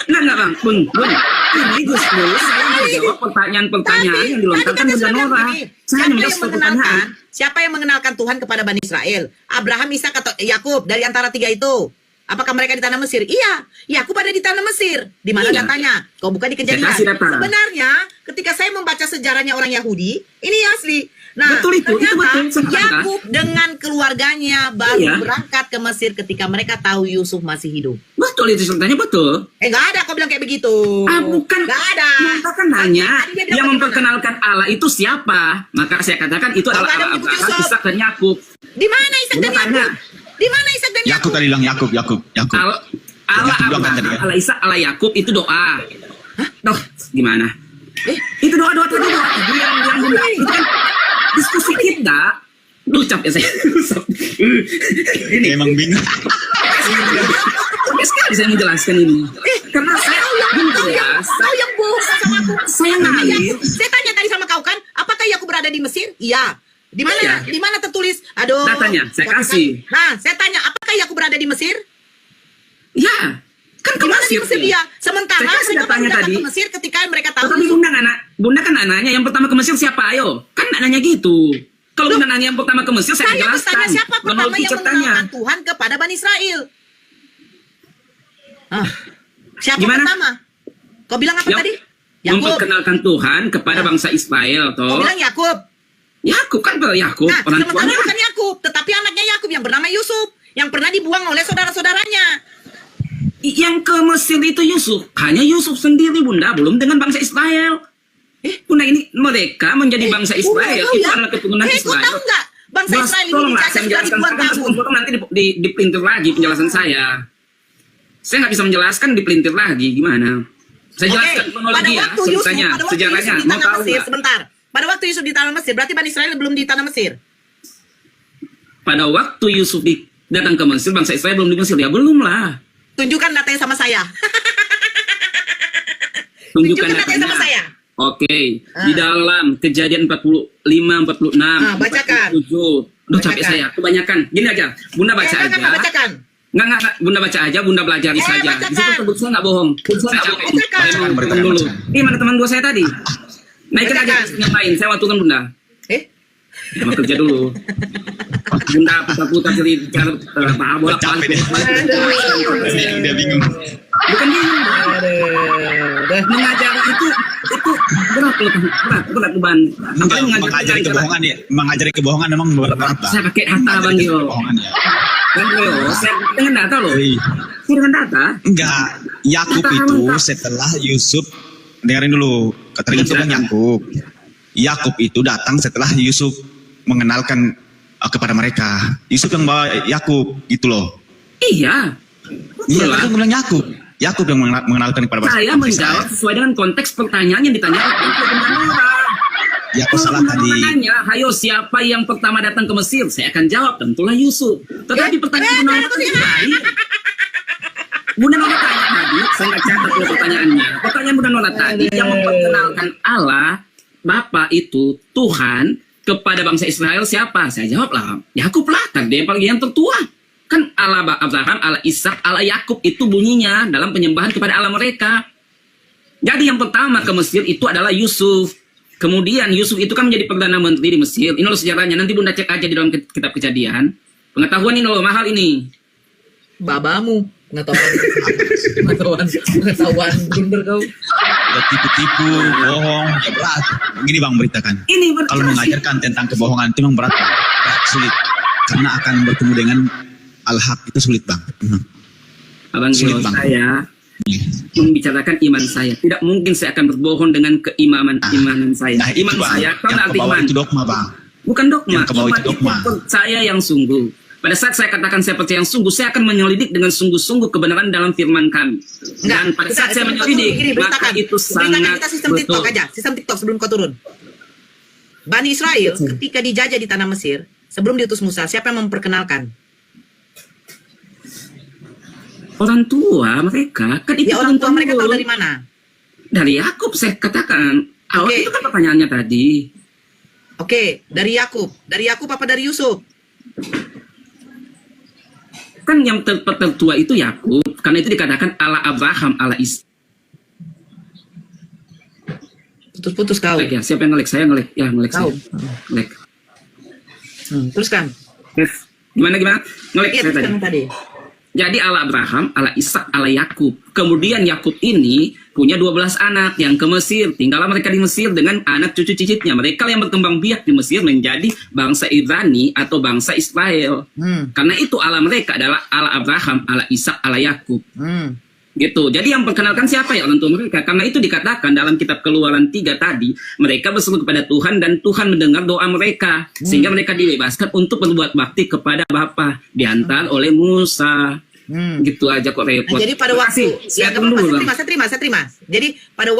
Nah, Bang. Bun. Ini justru saya menjawab pertanyaan-pertanyaan yang dilontarkan Bunda Nora. Saya hanya menjawab satu pertanyaan. Siapa yang mengenalkan Tuhan kepada Bani Israel? Abraham, Ishak, atau Yakub dari antara tiga itu? Apakah mereka di tanah Mesir? Iya, Yakub ada di tanah Mesir. Di mana Iya. datanya? Kau buka di Kejadian. Saya kasih data. Sebenarnya, ketika saya membaca sejarahnya orang Yahudi, ini asli. Nah, Betul itu ternyata betul. Yakub dengan keluarganya baru Iya. berangkat ke Mesir ketika mereka tahu Yusuf masih hidup. Betul itu ceritanya betul. Nggak ada kau bilang kayak begitu. Bukan. Nggak ada. Mereka kan nanya Tadi dia bilang yang bagaimana? memperkenalkan Allah itu siapa? Maka saya katakan itu Nggak adalah ada menyebut Abraham, Yusuf. Ishak dan Yakub. Di mana Ishak dan Bunda tanya. Yakub? Di mana Ishak dan Yakub Yakub? tadi bilang Yakub. Allah Yakub bilang kan tadi Abraham, kan? Allah Ishak, Allah Yakub itu doa. Hah? Doh, gimana? Eh? Itu doa tadi doa. Yang Bunda itu kan diskusi kita. Duh, capek saya. Ini Emang bingung. capek sekali saya menjelaskan ini. Karena saya Kau yang bohong sama aku. Saya ngalir. Saya tanya tadi sama kau kan, apakah Yakub berada di Mesir? Iya. Di mana? Iya. Di mana tertulis? Aduh. Datanya, saya kasih. Nah, saya tanya, apakah Yakub berada di Mesir? Ya, Kan ke Gimana di Mesir. Mesir dia? Sementara Saya kan sudah mereka baru tanya datang tadi. ke Mesir ketika mereka tahu. Tapi Bunda kan nanya yang pertama ke Mesir siapa? Ayo. Kan nanya gitu. Kalau Bunda nanya yang pertama ke Mesir, saya Saya jelaskan. bertanya siapa pertama Menurut yang ceritanya. mengenalkan Tuhan kepada Bani Israel? Siapa Gimana? pertama? Kau bilang apa Yang tadi? Yakub. memperkenalkan Tuhan kepada bangsa Israel, Kau toh. bilang Yakub. Yakub kan Yakub, Nah, orang sementara tuanya. bukan Yakub, tetapi anaknya Yakub yang bernama Yusuf yang pernah dibuang oleh saudara-saudaranya. Yang ke Mesir itu Yusuf, hanya Yusuf sendiri Bunda, belum dengan bangsa Israel. Bunda ini mereka menjadi bangsa Israel, tahu itu ya? adalah keturunan Kau Israel. tahu nggak? Bangsa Bos, Israel ini tolonglah dijajah saya sudah menjelaskan ribuan sekarang, tahun. sebelum nanti dipelintir lagi penjelasan saya. Saya nggak bisa menjelaskan, dipelintir lagi gimana? Saya Oke, jelaskan pada kronologi ya, waktu Yusuf, ceritanya, pada waktu sejarahnya, Yusuf di mau tanah tahu Mesir, nggak? sebentar. Pada waktu Yusuf di tanah Mesir, berarti Bani Israel belum di tanah Mesir. Pada waktu Yusuf datang ke Mesir, bangsa Israel belum di Mesir, ya belum lah. Tunjukkan datanya sama saya. Tunjukkan datanya datanya. sama saya. Oke, di dalam Kejadian 45, 46, bacakan. 47. Duh, capek Bacakan. saya, kebanyakan. Gini aja, Bunda baca aja. Bacakan. Nggak, Bunda baca aja, Bunda pelajari saja. bacakan. Di situ sebut saya nggak bohong. Saya capek. Bacakan. Saya mau Bacakan, turun dulu. bacakan. Ini mana teman dua saya tadi? Naikin aja Bacakan. yang lain, saya waktu kan Bunda. Mau kerja dulu. Bunda putar-putar cerita bola Capek deh. Dia bingung. Bukan bingung. Mengajari itu berat beban. Makanya Mengajari kebohongan ya. Mengajari kebohongan memang berat Bang. Saya pakai data Bang Gio. Kebohongan ya. Kan Gio, saya dengan data loh. Iya. Saya dengan data. Enggak, Yakub itu setelah Yusuf, dengerin dulu, ketergantungan Yakub. Yakub itu datang setelah Yusuf mengenalkan kepada mereka. Yusuf yang bawa Yakub, gitu loh. Iya. Iya, Betul, tadi aku bilang Yakub. Yakub yang mengenalkan kepada saya bangsa menjawab Israel. sesuai dengan konteks pertanyaan yang ditanyakan. Ya, aku salah tadi. Pertanyaannya, hayo siapa yang pertama datang ke Mesir? Saya akan jawab, tentulah Yusuf. Tetapi pertanyaan Bunda Nona tadi lain. Bunda Nona tanya tadi, saya nggak catat dulu pertanyaannya. Pertanyaan Bunda Nona tadi yang memperkenalkan Allah, Bapa itu Tuhan kepada bangsa Israel siapa? Saya jawab lah, Yakub lah, kan dia yang paling yang tertua. Kan Allah Abraham, Allah Ishak, Allah Yakub itu bunyinya dalam penyembahan kepada Allah mereka. Jadi yang pertama ke Mesir itu adalah Yusuf. Kemudian Yusuf itu kan menjadi Perdana Menteri di Mesir. Ini loh sejarahnya. Nanti Bunda cek aja di dalam kitab Kejadian. Pengetahuan ini loh mahal ini. Babamu. Pengetahuan blunder kau. Udah tipu-tipu, bohong, ya berat. Begini Bang beritakan. Ini Kalau mengajarkan tentang kebohongan itu memang berat, Bang. Berat, sulit. Karena akan bertemu dengan al-haq itu sulit Bang. Abang Sulit, Gio, Bang. saya membicarakan iman saya. Tidak mungkin saya akan berbohong dengan keimanan saya. Nah, itu, Iman Bang. saya, tahu Yang nggak ke arti bawah iman? itu dogma Bang. Bukan dogma. Yang ke bawah Iman itu dogma. percaya yang sungguh. Pada saat saya katakan saya percaya yang sungguh, saya akan menyelidik dengan sungguh-sungguh kebenaran dalam firman kami. Dan pada saat saya menyelidik, maka itu sangat kita sistem betul. TikTok aja, sistem TikTok sebelum kau turun. Bani Israel ketika dijajah di tanah Mesir, sebelum diutus Musa, siapa yang memperkenalkan? Orang tua mereka, kan itu Ya orang tua mereka tahu turun-temurun. dari mana? Dari Yakub saya katakan. Awal Oke. itu kan pertanyaannya tadi. Oke, dari Yakub. Dari Yakub apa dari Yusuf? Kan yang tertua itu Yakub, karena itu dikatakan Allah Abraham, Allah Ishak. Putus-putus kau. Ya, siapa yang ngelek? Saya ngelek. Ya, ngelek Kau. saya. Ngelek. Teruskan. Gimana? Ngelek Iya, saya tadi. teruskan tadi. Jadi Allah Abraham, Allah Ishak, Allah Yakub. Kemudian Yakub ini punya 12 anak yang ke Mesir. Tinggallah mereka di Mesir dengan anak cucu cicitnya. Mereka yang berkembang biak di Mesir menjadi bangsa Ibrani atau bangsa Israel. Karena itu Allah mereka adalah Allah Abraham, Allah Ishak, Allah Yakub. Gitu. Jadi yang perkenalkan siapa ya orang tua mereka? Karena itu dikatakan dalam kitab Keluaran 3 tadi, mereka berseru kepada Tuhan dan Tuhan mendengar doa mereka sehingga mereka dibebaskan untuk berbuat bakti kepada Bapa diantar oleh Musa. Gitu aja kok repot. Nah, jadi pada Terima waktu kasih. Saya nggak tunggu apa-apa, dulu, Bang. saya terima. Jadi pada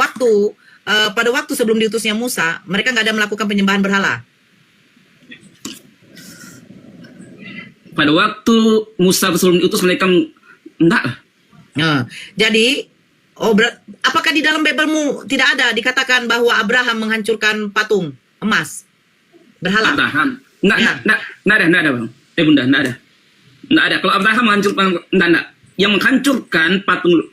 waktu sebelum diutusnya Musa, mereka nggak ada melakukan penyembahan berhala. Pada waktu Musa sebelum diutus mereka enggak lah. Nah, jadi apakah di dalam Biblemu tidak ada dikatakan bahwa Abraham menghancurkan patung emas berhala? Abraham. Ya. Enggak ada, Bang. Bunda, enggak ada. Enggak ada. Kalau Abraham menghancurkan, enggak. yang menghancurkan patung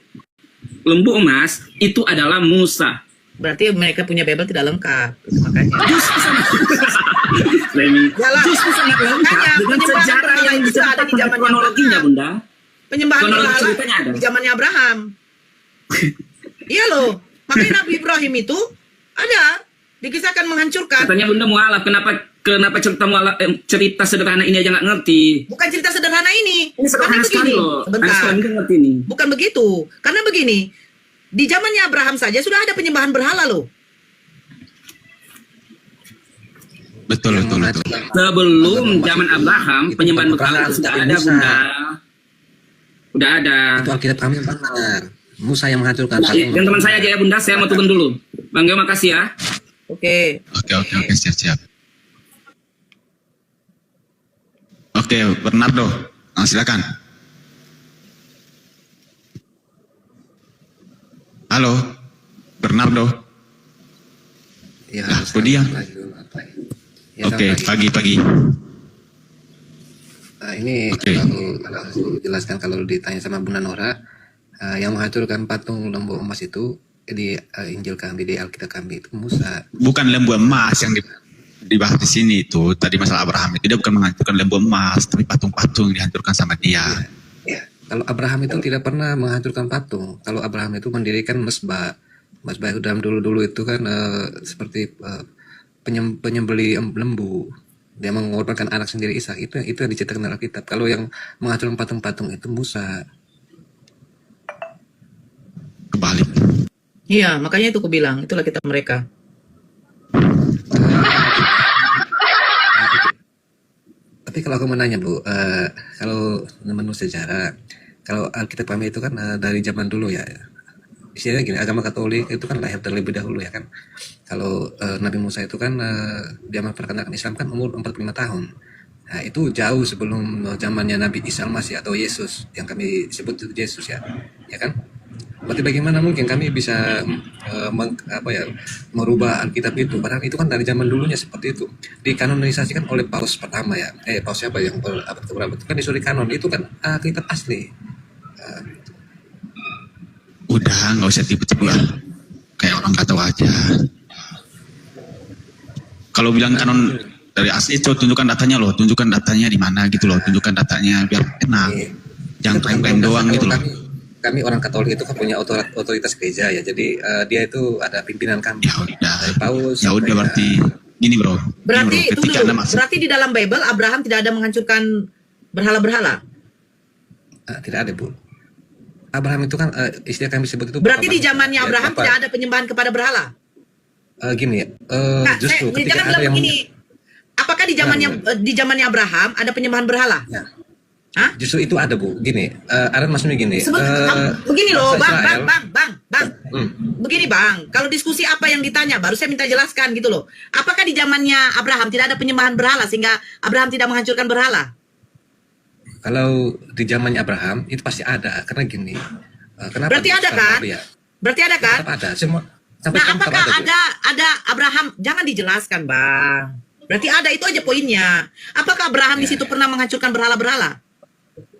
lembu emas itu adalah Musa. Berarti mereka punya Bible tidak lengkap. Itu makanya. Justru sangat Yalah. justru sangat lengkap Makanya dengan penyembahan sejarah berhala yang itu ada di diceritakan zamannya kronologinya, Abraham. Bunda. Penyembahan Kronologi berhala ceritanya ada. di zamannya Abraham. Iya loh. Makanya Nabi Ibrahim itu ada dikisahkan menghancurkan. Katanya Bunda mualaf, kenapa cerita sederhana ini aja nggak ngerti? Bukan cerita sederhana ini. Ini sederhana sekali loh. Anak Sebentar. sekolah nggak ngerti ini. Bukan begitu. Karena begini, di zamannya Abraham saja sudah ada penyembahan berhala loh. Betul. Sebelum zaman Abraham, penyembahan berhala itu sudah ada, Bunda. Udah ada. Itu Alkitab kami yang benar. Musa yang menghancurkan patung. Yang teman saya aja ya, Bunda. Saya mau turun dulu. Bang Geo, makasih ya. Oke. Oke, siap. Oke, Bernardo, silakan. Halo, Bernardo. Ya, Aku diam. Ya, Oke, pagi. Ini Oke. kalau jelaskan kalau ditanya sama Bunda Nora, yang menghancurkan patung lembu emas itu di Injil kami, di Alkitab kami itu Musa. Bukan lembu emas yang dibahas di sini itu. Tadi masalah Abraham itu dia bukan menghancurkan lembu emas, tapi patung-patung yang dihancurkan sama dia. Ya. Kalau Abraham itu tidak pernah menghancurkan patung. Kalau Abraham itu mendirikan mesbah itu dalam dulu itu kan seperti penyembeli lembu. Dia mengorbankan anak sendiri Ishak. Itu yang diceritakan dalam Alkitab. Kalau yang menghancurkan patung-patung itu Musa. Kebalik. Iya, makanya itu aku bilang, itulah kitab mereka. Tapi kalau aku menanya Bu, kalau menurut sejarah, kalau Alkitab kami itu kan dari zaman dulu ya, istilahnya gini, agama Katolik itu kan lahir terlebih dahulu ya kan. Kalau Nabi Musa itu kan dia memperkenalkan Islam kan umur 45 tahun. Nah itu jauh sebelum zamannya Nabi Isa Al-Masih atau Yesus yang kami sebut itu Yesus ya kan. Berarti bagaimana mungkin kami bisa merubah Alkitab itu? Padahal itu kan dari zaman dulunya seperti itu. Dikanonisasikan oleh Paus pertama ya. Paus siapa yang abad keberapa? Itu kan disuruh kanon. Itu kan Alkitab asli. Udah, nggak usah tipu-tipu. Kayak orang nggak tahu aja. Kalau bilang kanon dari asli, itu tunjukkan datanya loh. Tunjukkan datanya di mana gitu loh. Tunjukkan datanya biar enak. Jangan klaim-klaim doang gitu loh. Kami orang Katolik itu kan punya otoritas gereja ya. Jadi dia itu ada pimpinan kami. Ya udah. Dari Paus. Ya udah berarti gini bro. Berarti itu ketika dulu. Anda masuk, Berarti di dalam Bible Abraham tidak ada menghancurkan berhala-berhala. Tidak ada Bu. Abraham itu kan istilah kami sebut itu. Berarti di zamannya ya, Abraham Bapak. tidak ada penyembahan kepada berhala. Gini ya. Nah, Justru jangan ketika ada bilang yang begini. Apakah di zamannya Abraham ada penyembahan berhala? Ya. Hah? Justru itu ada Bu. Gini, ada maksudnya gini. Begini loh, bangsa bang. Israel. Begini bang, kalau diskusi apa yang ditanya, baru saya minta jelaskan gitu loh. Apakah di zamannya Abraham tidak ada penyembahan berhala sehingga Abraham tidak menghancurkan berhala? Kalau di zamannya Abraham itu pasti ada karena gini. Kenapa? Berarti ada kan? Ya. Berarti ada kan? Tetap ada. Semua. Sampai Nah, sekarang apakah tetap Bu. ada Abraham? Jangan dijelaskan, Bang. Berarti ada, itu aja poinnya. Apakah Abraham di situ pernah menghancurkan berhala-berhala?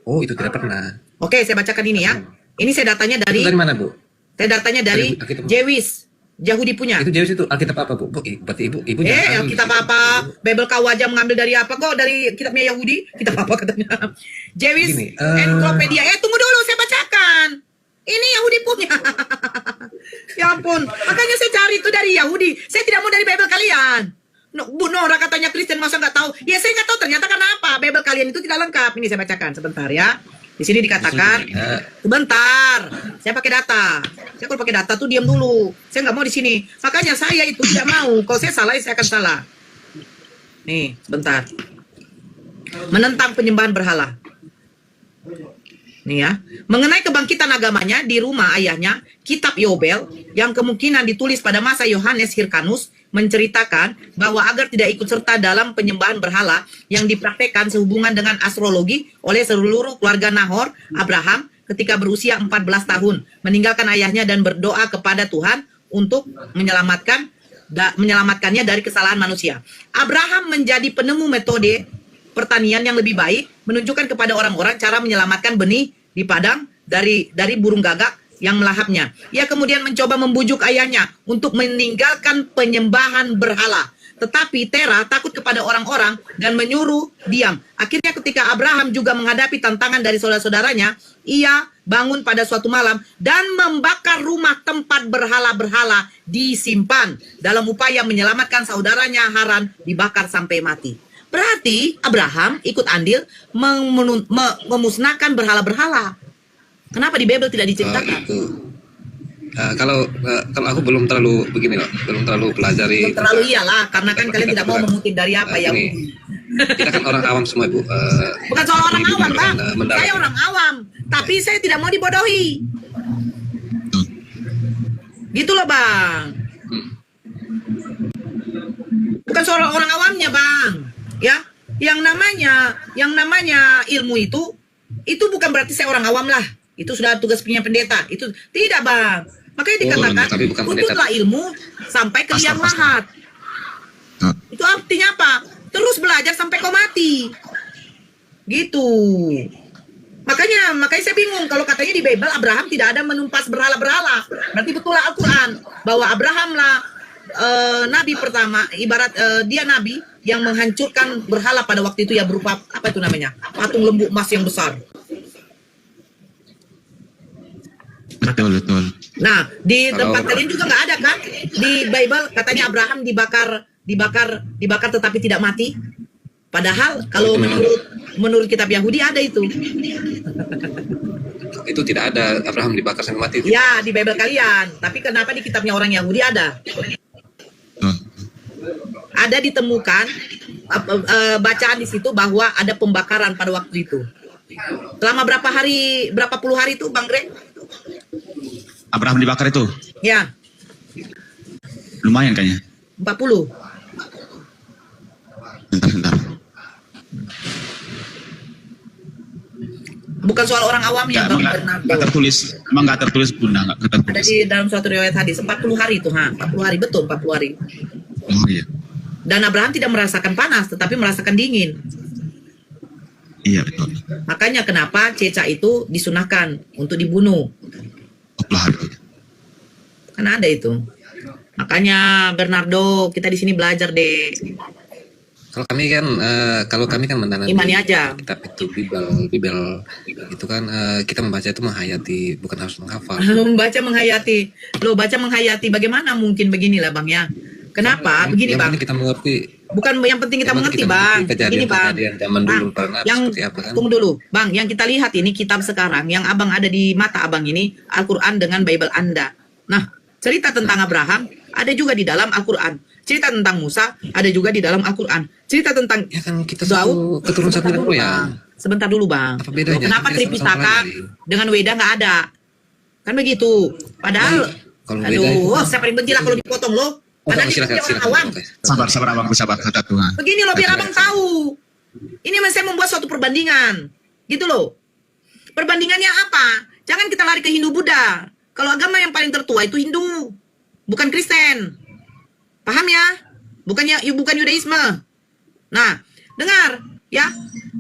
Oh, itu tidak pernah. Oke, saya bacakan ini ya. Ini saya datanya dari Itu dari mana, Bu? saya datanya dari Alkitab. Jewis. Yahudi punya. Itu Yesus itu Alkitab apa, Bu? Berarti Ibu jangan Kitab apa? Bible kau aja mengambil dari apa kok? Dari kitabnya Yahudi? Kitab apa katanya? Jewis Gini, Encyclopedia. Tunggu dulu, saya bacakan. Ini Yahudi punya. Ya ampun, makanya saya cari itu dari Yahudi. Saya tidak mau dari Bible kalian. Bu Nora katanya Kristen, masa nggak tahu? Ya saya nggak tahu ternyata karena apa? Bible kalian itu tidak lengkap. Ini saya bacakan sebentar ya. Di sini dikatakan, sebentar, saya pakai data. Saya kalau pakai data tuh diam dulu. Saya nggak mau di sini. Makanya saya itu tidak mau. Kalau saya salah, saya akan salah. Nih, sebentar. Menentang penyembahan berhala. Nih ya, mengenai kebangkitan agamanya di rumah ayahnya, kitab Yobel yang kemungkinan ditulis pada masa Yohanes Hyrcanus menceritakan bahwa agar tidak ikut serta dalam penyembahan berhala yang dipraktekkan sehubungan dengan astrologi oleh seluruh keluarga Nahor, Abraham ketika berusia 14 tahun meninggalkan ayahnya dan berdoa kepada Tuhan untuk menyelamatkannya dari kesalahan manusia. Abraham menjadi penemu metode pertanian yang lebih baik, menunjukkan kepada orang-orang cara menyelamatkan benih di padang dari burung gagak yang melahapnya. Ia kemudian mencoba membujuk ayahnya untuk meninggalkan penyembahan berhala. Tetapi Tera takut kepada orang-orang dan menyuruh diam. Akhirnya ketika Abraham juga menghadapi tantangan dari saudara-saudaranya, ia bangun pada suatu malam dan membakar rumah tempat berhala-berhala disimpan dalam upaya menyelamatkan saudaranya Haran dibakar sampai mati. Berarti Abraham ikut andil memusnahkan berhala-berhala. Kenapa di Bible tidak diceritakan? Kalau aku belum terlalu begini loh, belum terlalu pelajari. Belum terlalu iyalah, karena kan kalian tidak mau mengutip dari apa ya. Kita kan orang awam semua, Bu. Bukan soal orang awam, Bang. mendalam. Saya orang awam, tapi saya tidak mau dibodohi. Gitu loh, Bang. Bukan soal orang awamnya, Bang. Ya, yang namanya ilmu itu bukan berarti saya orang awam lah. Itu sudah tugas punya pendeta. Itu tidak, Bang. Makanya dikatakan tapi bukan pendeta. tuntutlah ilmu sampai ke liang lahat. Itu artinya apa? Terus belajar sampai kau mati. Gitu. Makanya saya bingung kalau katanya di Bible Abraham tidak ada menumpas berhala-berhala. Berarti betul lah Al-Quran bahwa Abraham lah nabi pertama, ibarat dia nabi yang menghancurkan berhala pada waktu itu ya, berupa apa itu namanya? Patung lembu emas yang besar. Betul. Nah, di tempat kalian juga nggak ada kan? Di Bible katanya Abraham dibakar tetapi tidak mati. Padahal kalau menurut kitab Yahudi ada itu. Itu tidak ada Abraham dibakar sampai mati. Ya, di Bible kalian. Tapi kenapa di kitabnya orang Yahudi ada? Ada ditemukan bacaan di situ bahwa ada pembakaran pada waktu itu. Selama berapa puluh hari itu, Bang Greg? Abraham dibakar itu Ya, lumayan kayaknya. 40. Bentar. Bukan soal orang awamnya, Bang Bernardo. Emang nggak tertulis, Bunda, nggak Ada tertulis. di dalam suatu riwayat hadis 40 hari itu, 40 hari betul, 40 hari. Oh iya, Dan Abraham tidak merasakan panas, tetapi merasakan dingin. iya betul. Makanya kenapa Ceca itu disunahkan untuk dibunuh. Kan ada itu. Makanya Bernardo, kita di sini belajar deh. Kalau kami kan menanam Imani aja. kitab itu Bible itu kan kita membaca itu menghayati, bukan harus menghafal. Baca menghayati. Loh, baca menghayati bagaimana mungkin beginilah Bang ya. Kenapa? Begini yang Bang. penting kita mengerti. Bukan yang penting kita Yang mengerti, penting kita Bang. mengerti Begini, Bang. kejadian zaman dulu Bang, pernah yang seperti apa kan? tunggu dulu, Bang. Yang kita lihat ini kitab sekarang, yang Abang ada di mata Abang ini Al-Quran dengan Bible Anda. Nah, cerita tentang Abraham ada juga di dalam Al-Quran. Cerita tentang Musa ada juga di dalam Al-Quran. Cerita tentang Ya kan kita Daud, satu keturunan satu dulu ya. Sebentar dulu, Bang. Apa bedanya? Kenapa Kita sama-sama Tripitaka pelajari. dengan Weda nggak ada? Kan begitu. Padahal, Kalau Weda itu- saya paling benci lah kalau dipotong loh. Oh, Padahal silakan, dia orang silakan. awam. Oke. Sabar abang, sabar satu. Begini loh, biar abang tahu. Ini saya membuat suatu perbandingan. Gitu loh. Perbandingannya apa? Jangan kita lari ke Hindu-Buddha. Kalau agama yang paling tertua itu Hindu. Bukan Kristen. Paham ya? Bukan Yudaisme. Nah, dengar. Ya.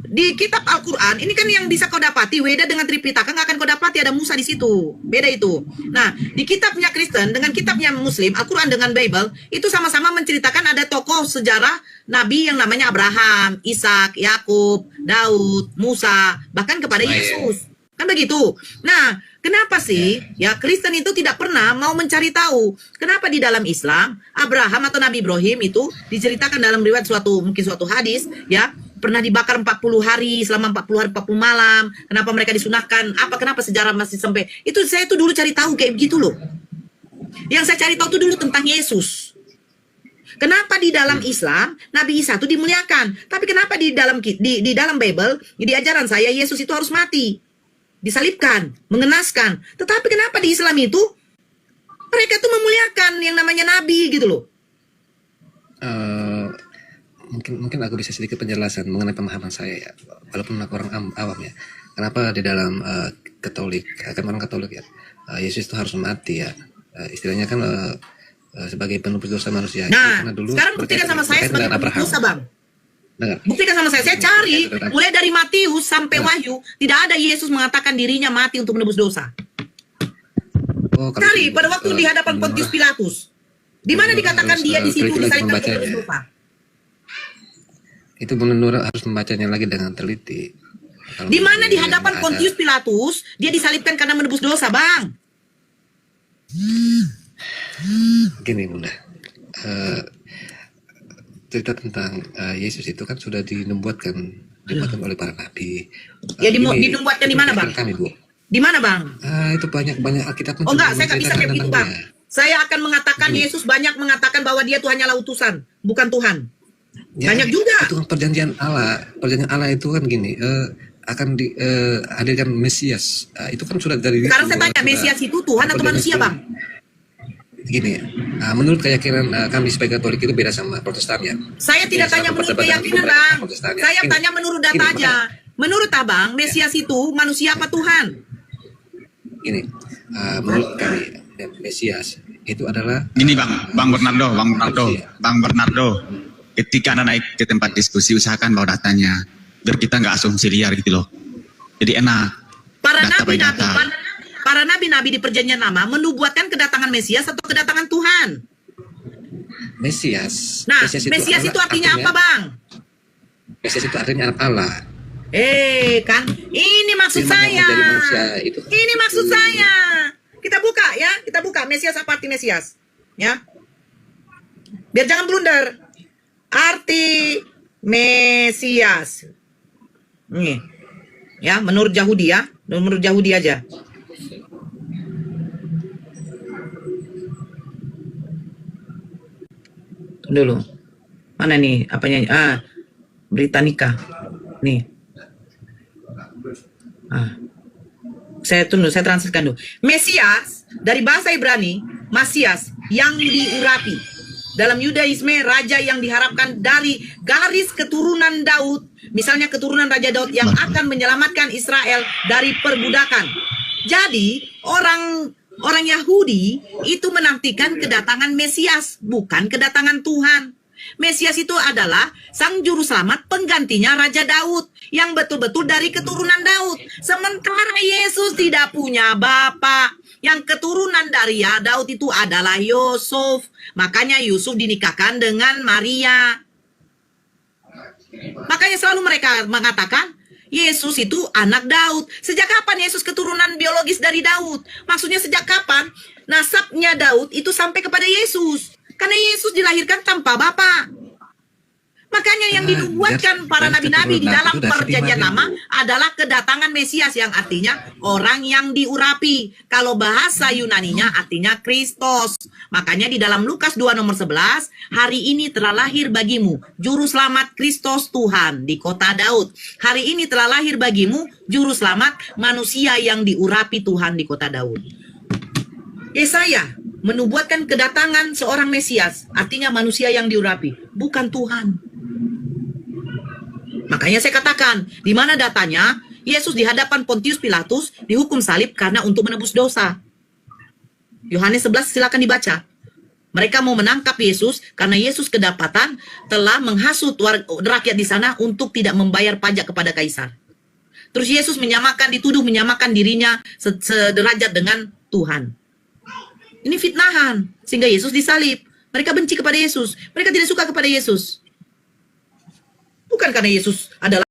Di kitab Al-Quran, ini kan yang bisa kau dapati. Weda dengan Tripitaka nggak akan kau dapati. Ada Musa di situ. Beda itu. Nah, di kitabnya Kristen dengan kitabnya Muslim, Al-Quran dengan Bible, itu sama-sama menceritakan ada tokoh sejarah Nabi yang namanya Abraham, Ishak, Yakub, Daud, Musa, bahkan kepada Yesus. Kan begitu. Nah, kenapa sih ya Kristen itu tidak pernah mau mencari tahu kenapa di dalam Islam Abraham atau Nabi Ibrahim itu diceritakan dalam riwayat mungkin suatu hadis ya, pernah dibakar 40 hari, selama 40 hari 40 malam. Kenapa mereka disunahkan? Kenapa sejarah masih sampai itu? Saya tuh dulu cari tahu kayak begitu loh. Yang saya cari tahu tuh dulu tentang Yesus. Kenapa di dalam Islam Nabi Isa itu dimuliakan, tapi kenapa di dalam Bible di ajaran saya Yesus itu harus mati, disalibkan, mengenaskan. Tetapi kenapa di Islam itu mereka tuh memuliakan yang namanya Nabi gitu loh. Mungkin aku bisa sedikit penjelasan mengenai pemahaman saya ya, walaupun aku orang awam ya. Kenapa di dalam Katolik, agama orang Katolik ya, Yesus itu harus mati ya. Istilahnya kan sebagai penebus dosa manusia. Nah, Karena dulu sekarang buktikan sama saya berkaitan sebagai dengan penebus Abraham. dosa, Bang. Dengar. Buktikan sama saya cari. Mulai dari Matius sampai Wahyu, tidak ada Yesus mengatakan dirinya mati untuk menebus dosa. Oh, kalau Cari itu, pada waktu di hadapan menurut- Pontius Pilatus. Di mana dikatakan dia di situ Itu lagi disalibkan untuk membacanya. menebus dosa? Itu menurut harus membacanya lagi dengan teliti. Kalau Di mana di yang hadapan ada- Pontius Pilatus dia disalibkan karena menebus dosa, Bang? Gini Bunda, cerita tentang Yesus itu kan sudah dinubuatkan oleh para nabi. Ya, Gini, dinubuatkan di itu mana, Bang? keyakinan Kami, Bu. Di mana, Bang? Itu banyak Alkitab. Oh enggak, saya nggak bisa kayak begitu, Bang. tentangnya. Saya akan mengatakan Begini. Yesus banyak mengatakan bahwa dia itu hanyalah utusan, bukan Tuhan. Ya, Banyak juga. Itu kan perjanjian Allah. Perjanjian Allah itu kan gini, akan dihadirkan Mesias. Itu kan sudah dari. Sekarang saya tanya, Mesias itu Tuhan atau manusia, Bang? Gini, menurut keyakinan kami sebagai Katolik itu beda sama Protestan ya. Saya tidak Ya, tanya sama menurut perdebatan keyakinan, itu Bang. Protestan, ya. Saya Gini, tanya menurut data gini, aja. Menurut Abang, Mesias itu manusia apa Tuhan? Gini, menurut kami Mesias itu adalah Gini Bang Bernardo, ketika Anda naik ke tempat diskusi usahakan bawa datanya, biar kita nggak asumsi liar gitu loh. Jadi enak. Para Data by nabi-nabi, data. para nabi-nabi di perjanjian lama menubuatkan kedatangan Mesias atau kedatangan Tuhan. Mesias. Nah, Mesias itu artinya apa, Bang? Mesias itu artinya anak Allah. Kan ini maksud Firman yang saya. menjadi manusia itu. Ini maksud saya. Kita buka ya, kita buka Mesias apa arti Mesias, ya. Biar jangan blunder. Arti Mesias. Nih. Ya, menurut Yahudi ya, menurut Yahudi aja. Dulu. Mana nih apanya? Britannica. Nih. Saya translitkan dulu. Mesias dari bahasa Ibrani, Masias yang diurapi. Dalam Yudaisme, raja yang diharapkan dari garis keturunan Daud, misalnya keturunan Raja Daud yang akan menyelamatkan Israel dari perbudakan. Jadi, orang Yahudi itu menantikan kedatangan Mesias, bukan kedatangan Tuhan. Mesias itu adalah sang juru selamat penggantinya Raja Daud yang betul-betul dari keturunan Daud. Sementara Yesus tidak punya bapa. Yang keturunan dari Daud itu adalah Yusuf. Makanya Yusuf dinikahkan dengan Maria. Makanya selalu mereka mengatakan Yesus itu anak Daud. Sejak kapan Yesus keturunan biologis dari Daud? Maksudnya sejak kapan nasabnya Daud itu sampai kepada Yesus? Karena Yesus dilahirkan tanpa bapa. Makanya yang dinubuatkan para nabi-nabi di dalam perjanjian lama adalah kedatangan Mesias yang artinya orang yang diurapi. Kalau bahasa Yunaninya artinya Kristus. Makanya di dalam Lukas 2 nomor 11, hari ini telah lahir bagimu juru selamat Kristus Tuhan di kota Daud. Hari ini telah lahir bagimu juru selamat manusia yang diurapi Tuhan di kota Daud. Yesaya menubuatkan kedatangan seorang Mesias, artinya manusia yang diurapi, bukan Tuhan. Makanya saya katakan, di mana datanya Yesus di hadapan Pontius Pilatus dihukum salib karena untuk menebus dosa. Yohanes 11 silakan dibaca. Mereka mau menangkap Yesus karena Yesus kedapatan telah menghasut rakyat di sana untuk tidak membayar pajak kepada kaisar. Terus Yesus dituduh menyamakan dirinya sederajat dengan Tuhan. Ini fitnahan, sehingga Yesus disalib. Mereka benci kepada Yesus. Mereka tidak suka kepada Yesus. Bukan karena Yesus adalah